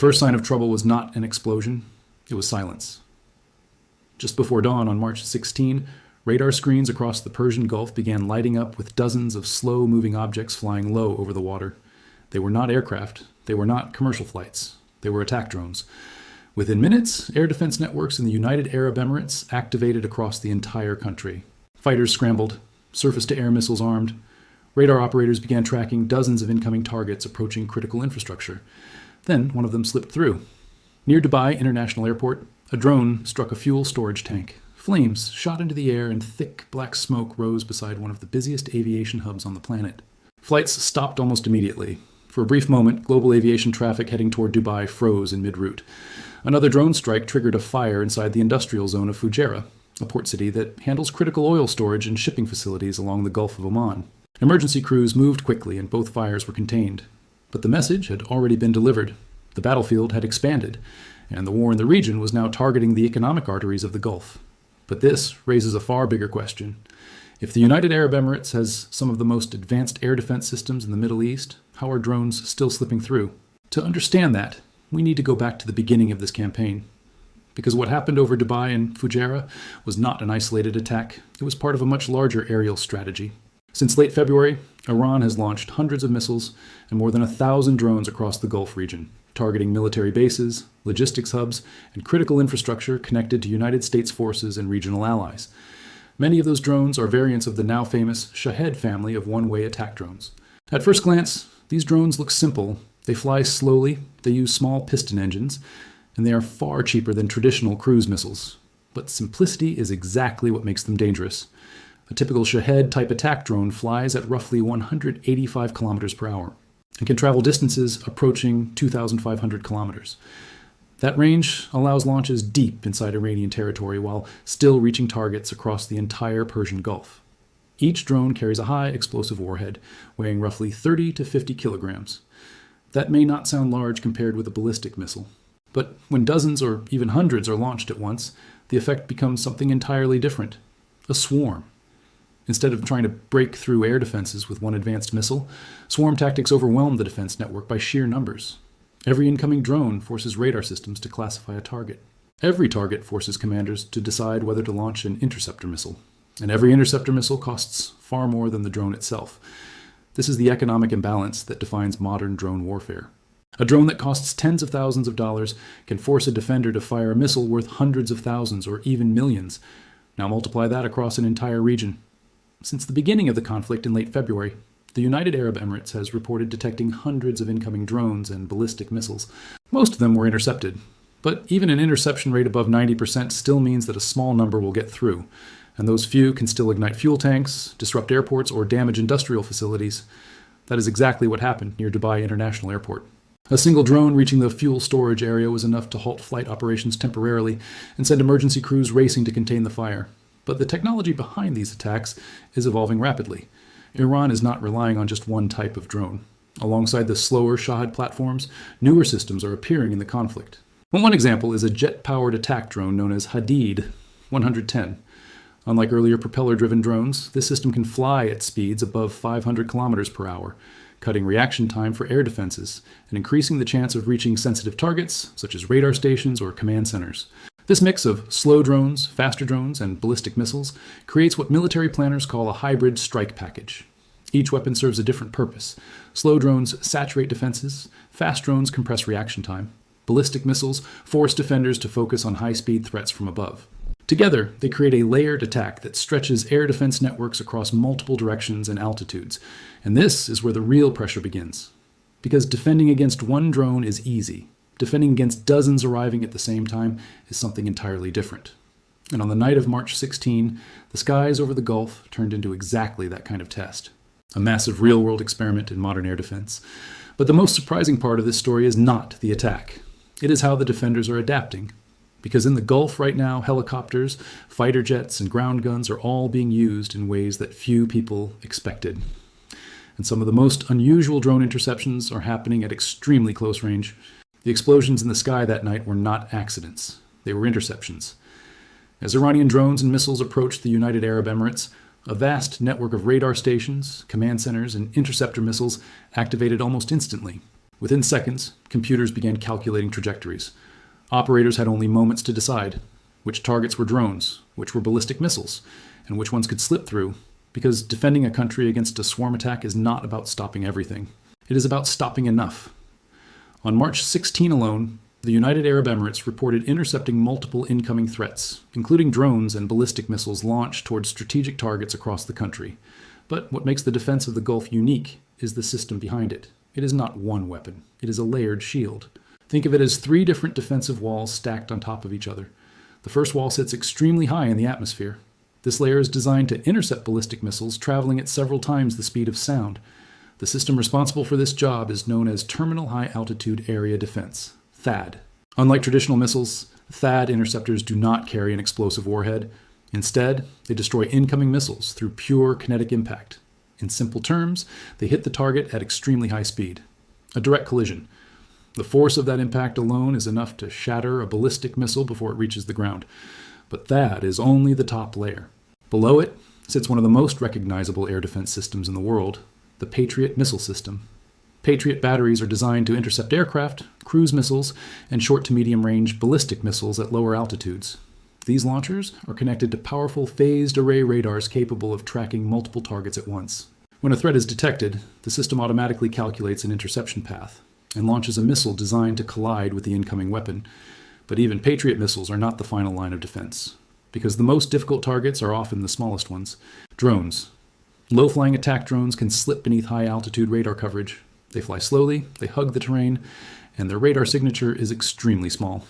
first sign of trouble was not an explosion, it was silence. Just before dawn on March 16, radar screens across the Persian Gulf began lighting up with dozens of slow-moving objects flying low over the water. They were not aircraft, they were not commercial flights, they were attack drones. Within minutes, air defense networks in the United Arab Emirates activated across the entire country. Fighters scrambled, surface-to-air missiles armed. Radar operators began tracking dozens of incoming targets approaching critical infrastructure. Then one of them slipped through. Near Dubai International Airport, a drone struck a fuel storage tank. Flames shot into the air and thick black smoke rose beside one of the busiest aviation hubs on the planet. Flights stopped almost immediately. For a brief moment, global aviation traffic heading toward Dubai froze en route. Another drone strike triggered a fire inside the industrial zone of Fujairah, a port city that handles critical oil storage and shipping facilities along the Gulf of Oman. Emergency crews moved quickly and both fires were contained. But the message had already been delivered. The battlefield had expanded, and the war in the region was now targeting the economic arteries of the Gulf. But this raises a far bigger question. If the United Arab Emirates has some of the most advanced air defense systems in the Middle East, how are drones still slipping through? To understand that, we need to go back to the beginning of this campaign. Because what happened over Dubai and Fujairah was not an isolated attack, it was part of a much larger aerial strategy. Since late February, Iran has launched hundreds of missiles and more than 1,000 drones across the Gulf region, targeting military bases, logistics hubs, and critical infrastructure connected to United States forces and regional allies. Many of those drones are variants of the now famous Shahed family of one-way attack drones. At first glance, these drones look simple. They fly slowly, they use small piston engines, and they are far cheaper than traditional cruise missiles. But simplicity is exactly what makes them dangerous. A typical Shahed-type attack drone flies at roughly 185 kilometers per hour and can travel distances approaching 2,500 kilometers. That range allows launches deep inside Iranian territory while still reaching targets across the entire Persian Gulf. Each drone carries a high explosive warhead, weighing roughly 30 to 50 kilograms. That may not sound large compared with a ballistic missile, but when dozens or even hundreds are launched at once, the effect becomes something entirely different: a swarm. Instead of trying to break through air defenses with one advanced missile, swarm tactics overwhelm the defense network by sheer numbers. Every incoming drone forces radar systems to classify a target. Every target forces commanders to decide whether to launch an interceptor missile. And every interceptor missile costs far more than the drone itself. This is the economic imbalance that defines modern drone warfare. A drone that costs tens of thousands of dollars can force a defender to fire a missile worth hundreds of thousands or even millions. Now multiply that across an entire region. Since the beginning of the conflict in late February, the United Arab Emirates has reported detecting hundreds of incoming drones and ballistic missiles. Most of them were intercepted, but even an interception rate above 90% still means that a small number will get through, and those few can still ignite fuel tanks, disrupt airports, or damage industrial facilities. That is exactly what happened near Dubai International Airport. A single drone reaching the fuel storage area was enough to halt flight operations temporarily and send emergency crews racing to contain the fire. But the technology behind these attacks is evolving rapidly. Iran is not relying on just one type of drone. Alongside the slower Shahed platforms, newer systems are appearing in the conflict. One example is a jet-powered attack drone known as Hadid 110. Unlike earlier propeller-driven drones, this system can fly at speeds above 500 kilometers per hour, cutting reaction time for air defenses and increasing the chance of reaching sensitive targets, such as radar stations or command centers. This mix of slow drones, faster drones, and ballistic missiles creates what military planners call a hybrid strike package. Each weapon serves a different purpose. Slow drones saturate defenses, fast drones compress reaction time. Ballistic missiles force defenders to focus on high-speed threats from above. Together, they create a layered attack that stretches air defense networks across multiple directions and altitudes. And this is where the real pressure begins. Because defending against one drone is easy. Defending against dozens arriving at the same time is something entirely different. And on the night of March 16, the skies over the Gulf turned into exactly that kind of test. A massive real-world experiment in modern air defense. But the most surprising part of this story is not the attack. It is how the defenders are adapting. Because in the Gulf right now, helicopters, fighter jets, and ground guns are all being used in ways that few people expected. And some of the most unusual drone interceptions are happening at extremely close range. The explosions in the sky that night were not accidents. They were interceptions. As Iranian drones and missiles approached the United Arab Emirates, a vast network of radar stations, command centers, and interceptor missiles activated almost instantly. Within seconds, computers began calculating trajectories. Operators had only moments to decide which targets were drones, which were ballistic missiles, and which ones could slip through, because defending a country against a swarm attack is not about stopping everything. It is about stopping enough. On March 16 alone, the United Arab Emirates reported intercepting multiple incoming threats, including drones and ballistic missiles launched towards strategic targets across the country. But what makes the defense of the Gulf unique is the system behind it. It is not one weapon. It is a layered shield. Think of it as 3 different defensive walls stacked on top of each other. The first wall sits extremely high in the atmosphere. This layer is designed to intercept ballistic missiles traveling at several times the speed of sound. The system responsible for this job is known as Terminal High Altitude Area Defense, THAAD. Unlike traditional missiles, THAAD interceptors do not carry an explosive warhead. Instead, they destroy incoming missiles through pure kinetic impact. In simple terms, they hit the target at extremely high speed. A direct collision. The force of that impact alone is enough to shatter a ballistic missile before it reaches the ground. But that is only the top layer. Below it sits one of the most recognizable air defense systems in the world, the Patriot missile system. Patriot batteries are designed to intercept aircraft, cruise missiles, and short to medium range ballistic missiles at lower altitudes. These launchers are connected to powerful phased array radars capable of tracking multiple targets at once. When a threat is detected, the system automatically calculates an interception path and launches a missile designed to collide with the incoming weapon. But even Patriot missiles are not the final line of defense, because the most difficult targets are often the smallest ones. Drones. Low-flying attack drones can slip beneath high-altitude radar coverage. They fly slowly, they hug the terrain, and their radar signature is extremely small.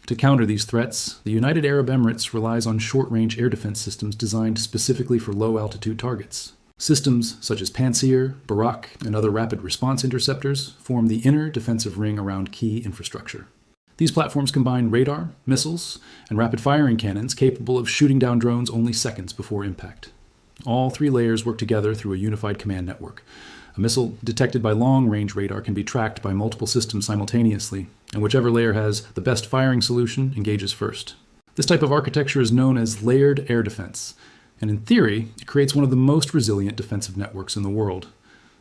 To counter these threats, the United Arab Emirates relies on short-range air defense systems designed specifically for low-altitude targets. Systems such as Pantsir, Barak, and other rapid response interceptors form the inner defensive ring around key infrastructure. These platforms combine radar, missiles, and rapid-firing cannons capable of shooting down drones only seconds before impact. All 3 layers work together through a unified command network. A missile detected by long-range radar can be tracked by multiple systems simultaneously, and whichever layer has the best firing solution engages first. This type of architecture is known as layered air defense, and in theory, it creates one of the most resilient defensive networks in the world.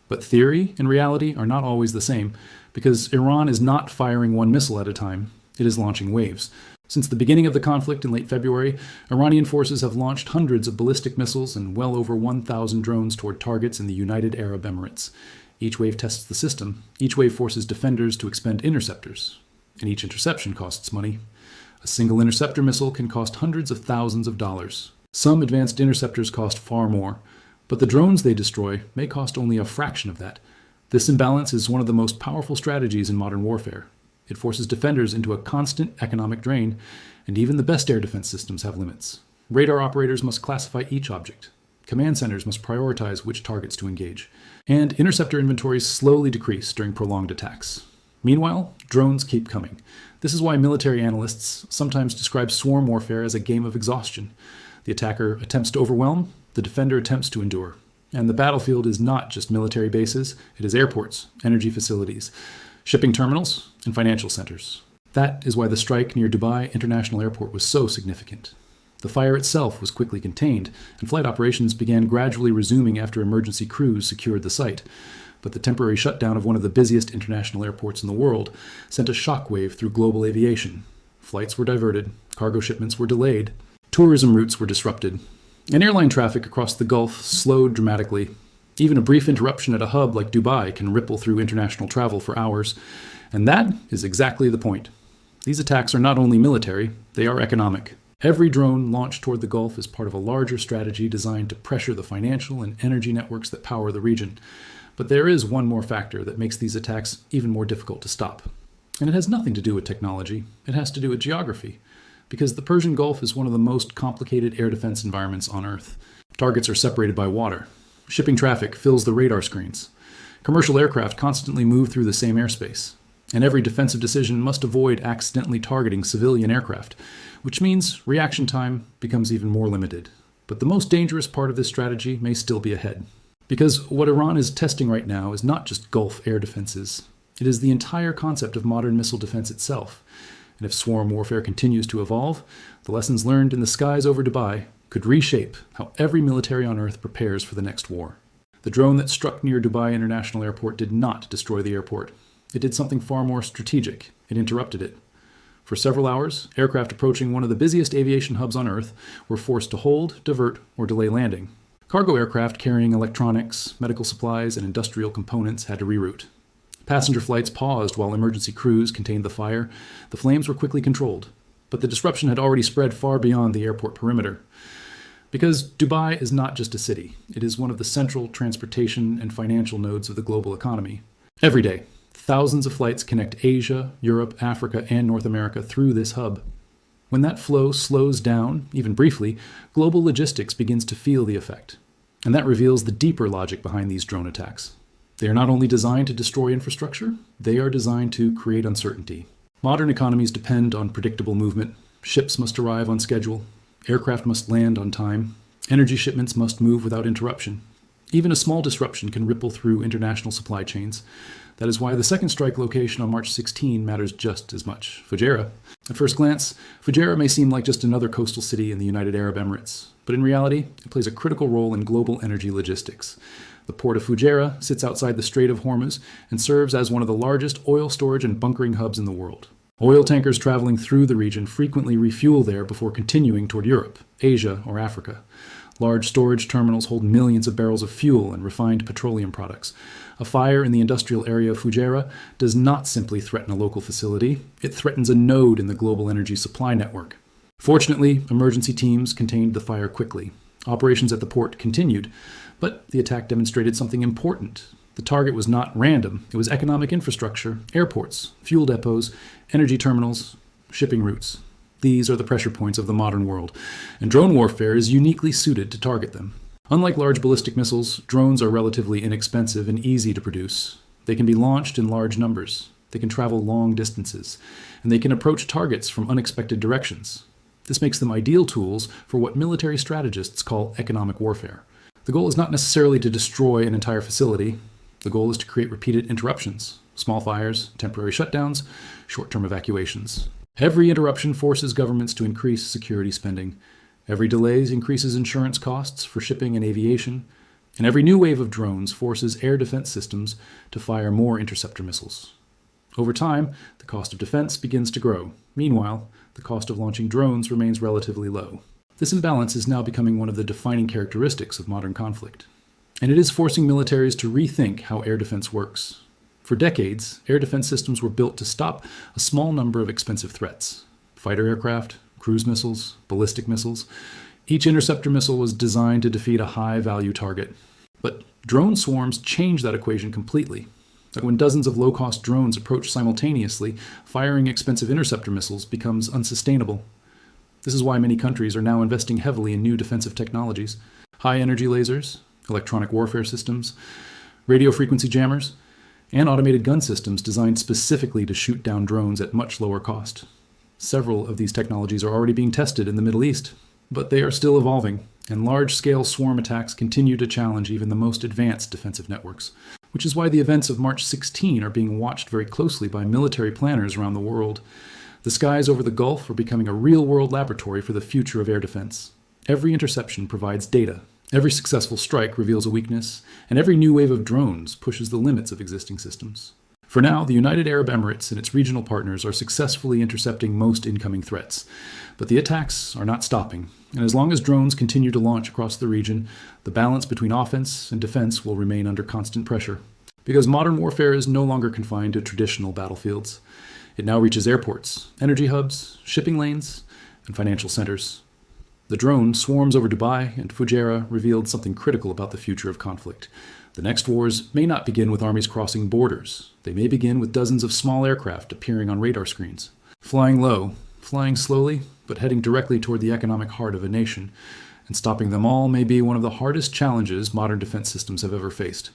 But theory and reality are not always the same, because Iran is not firing one missile at a time, it is launching waves. Since the beginning of the conflict in late February, Iranian forces have launched hundreds of ballistic missiles and well over 1,000 drones toward targets in the United Arab Emirates. Each wave tests the system. Each wave forces defenders to expend interceptors. And each interception costs money. A single interceptor missile can cost hundreds of thousands of dollars. Some advanced interceptors cost far more, but the drones they destroy may cost only a fraction of that. This imbalance is one of the most powerful strategies in modern warfare. It forces defenders into a constant economic drain, and even the best air defense systems have limits. Radar operators must classify each object. Command centers must prioritize which targets to engage. And interceptor inventories slowly decrease during prolonged attacks. Meanwhile, drones keep coming. This is why military analysts sometimes describe swarm warfare as a game of exhaustion. The attacker attempts to overwhelm, the defender attempts to endure. And the battlefield is not just military bases, it is airports, energy facilities, shipping terminals, and financial centers. That is why the strike near Dubai International Airport was so significant. The fire itself was quickly contained, and flight operations began gradually resuming after emergency crews secured the site. But the temporary shutdown of one of the busiest international airports in the world sent a shockwave through global aviation. Flights were diverted, cargo shipments were delayed, tourism routes were disrupted, and airline traffic across the Gulf slowed dramatically. Even a brief interruption at a hub like Dubai can ripple through international travel for hours. And that is exactly the point. These attacks are not only military, they are economic. Every drone launched toward the Gulf is part of a larger strategy designed to pressure the financial and energy networks that power the region. But there is one more factor that makes these attacks even more difficult to stop. And it has nothing to do with technology, it has to do with geography. Because the Persian Gulf is one of the most complicated air defense environments on Earth. Targets are separated by water. Shipping traffic fills the radar screens. Commercial aircraft constantly move through the same airspace. And every defensive decision must avoid accidentally targeting civilian aircraft, which means reaction time becomes even more limited. But the most dangerous part of this strategy may still be ahead. Because what Iran is testing right now is not just Gulf air defenses. It is the entire concept of modern missile defense itself. And if swarm warfare continues to evolve, the lessons learned in the skies over Dubai could reshape how every military on Earth prepares for the next war. The drone that struck near Dubai International Airport did not destroy the airport. It did something far more strategic. It interrupted it. For several hours, aircraft approaching one of the busiest aviation hubs on Earth were forced to hold, divert, or delay landing. Cargo aircraft carrying electronics, medical supplies, and industrial components had to reroute. Passenger flights paused while emergency crews contained the fire. The flames were quickly controlled, but the disruption had already spread far beyond the airport perimeter. Because Dubai is not just a city, it is one of the central transportation and financial nodes of the global economy. Every day, thousands of flights connect Asia, Europe, Africa, and North America through this hub. When that flow slows down, even briefly, global logistics begins to feel the effect. And that reveals the deeper logic behind these drone attacks. They are not only designed to destroy infrastructure, they are designed to create uncertainty. Modern economies depend on predictable movement. Ships must arrive on schedule. Aircraft must land on time. Energy shipments must move without interruption. Even a small disruption can ripple through international supply chains. That is why the second strike location on March 16 matters just as much, Fujairah. At first glance, Fujairah may seem like just another coastal city in the United Arab Emirates, but in reality, it plays a critical role in global energy logistics. The port of Fujairah sits outside the Strait of Hormuz and serves as one of the largest oil storage and bunkering hubs in the world. Oil tankers traveling through the region frequently refuel there before continuing toward Europe, Asia, or Africa. Large storage terminals hold millions of barrels of fuel and refined petroleum products. A fire in the industrial area of Fujairah does not simply threaten a local facility, it threatens a node in the global energy supply network. Fortunately, emergency teams contained the fire quickly. Operations at the port continued, but the attack demonstrated something important. The target was not random, it was economic infrastructure, airports, fuel depots, energy terminals, shipping routes. These are the pressure points of the modern world, and drone warfare is uniquely suited to target them. Unlike large ballistic missiles, drones are relatively inexpensive and easy to produce. They can be launched in large numbers, they can travel long distances, and they can approach targets from unexpected directions. This makes them ideal tools for what military strategists call economic warfare. The goal is not necessarily to destroy an entire facility. The goal is to create repeated interruptions, small fires, temporary shutdowns, short-term evacuations. Every interruption forces governments to increase security spending. Every delay increases insurance costs for shipping and aviation. And every new wave of drones forces air defense systems to fire more interceptor missiles. Over time, the cost of defense begins to grow. Meanwhile, the cost of launching drones remains relatively low. This imbalance is now becoming one of the defining characteristics of modern conflict. And it is forcing militaries to rethink how air defense works. For decades, air defense systems were built to stop a small number of expensive threats. Fighter aircraft, cruise missiles, ballistic missiles. Each interceptor missile was designed to defeat a high-value target. But drone swarms change that equation completely. Like when dozens of low-cost drones approach simultaneously, firing expensive interceptor missiles becomes unsustainable. This is why many countries are now investing heavily in new defensive technologies. High-energy lasers, electronic warfare systems, radio frequency jammers, and automated gun systems designed specifically to shoot down drones at much lower cost. Several of these technologies are already being tested in the Middle East, but they are still evolving, and large-scale swarm attacks continue to challenge even the most advanced defensive networks, which is why the events of March 16 are being watched very closely by military planners around the world. The skies over the Gulf are becoming a real-world laboratory for the future of air defense. Every interception provides data. Every successful strike reveals a weakness, and every new wave of drones pushes the limits of existing systems. For now, the United Arab Emirates and its regional partners are successfully intercepting most incoming threats, but the attacks are not stopping, and as long as drones continue to launch across the region, the balance between offense and defense will remain under constant pressure. Because modern warfare is no longer confined to traditional battlefields. It now reaches airports, energy hubs, shipping lanes, and financial centers. The drone swarms over Dubai and Fujairah revealed something critical about the future of conflict. The next wars may not begin with armies crossing borders. They may begin with dozens of small aircraft appearing on radar screens. Flying low, flying slowly, but heading directly toward the economic heart of a nation. And stopping them all may be one of the hardest challenges modern defense systems have ever faced.